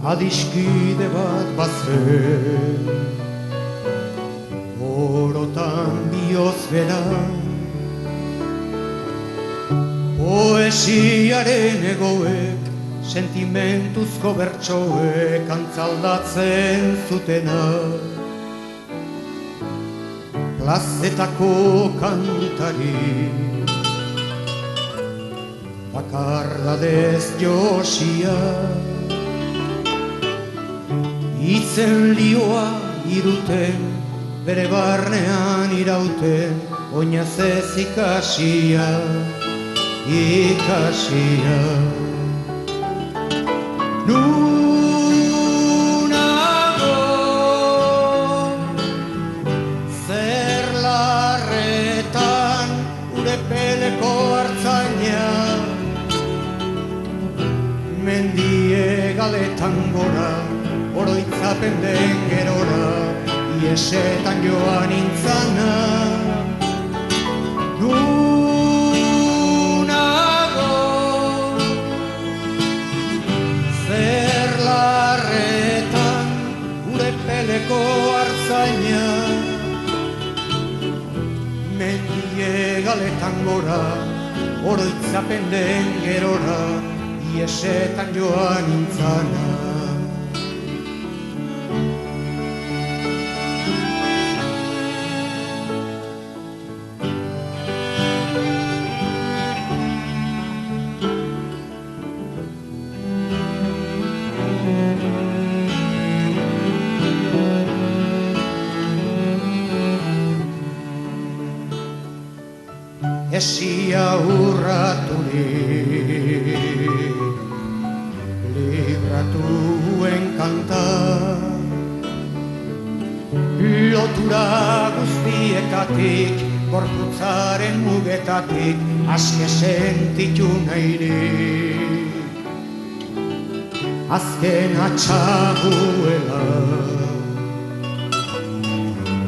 adiskide bat bazen. Orotan bioz bera, poesiaren egoek, sentimentuzko bertsoek antzaldatzen zutena. Plazetako kantari, bakardadez josia, itzen lioa iruten, bere barnean irauten, oinaz ez ikasia, ikasia. Nunago zer larretan urepeleko hartzaina, mendie galetan gora, oroitzapen den gerora, iesetan joan intzana. Nunago zer larretan urepeleko hartzaina, mendie galetan gora, oroitzapen den gerora, iesetan joan intzana. Esia urraturik libratuen kanta, lotura guztiekatik, gorputzaren mugetatik, aske sentitu nahirik. Azken atxaguela,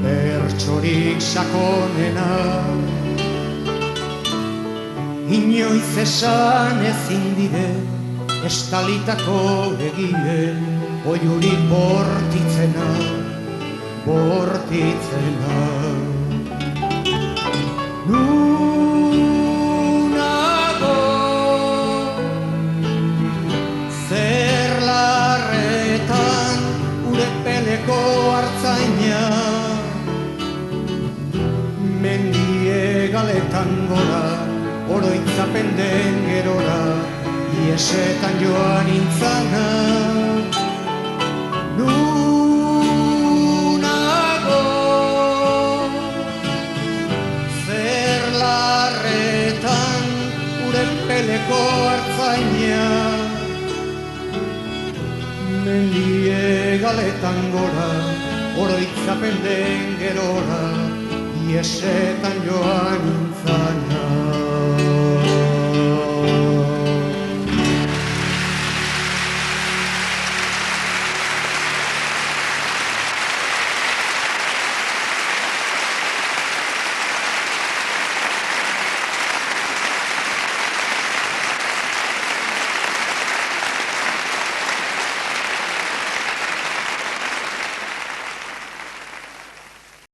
bertsorik sakonena, inoiz esan ezin dire, estalitako egile, oiurik bortitzena, bortitzena. Nunago zer larretan urepeleko hartzaina, mendie galetan gora, oroitzapen den gerora, iesetan joan intzana. Nunago zer larretan urepeleko hartzaina, mendie galetan gora, oroitzapen den gerora, iesetan joan intzana.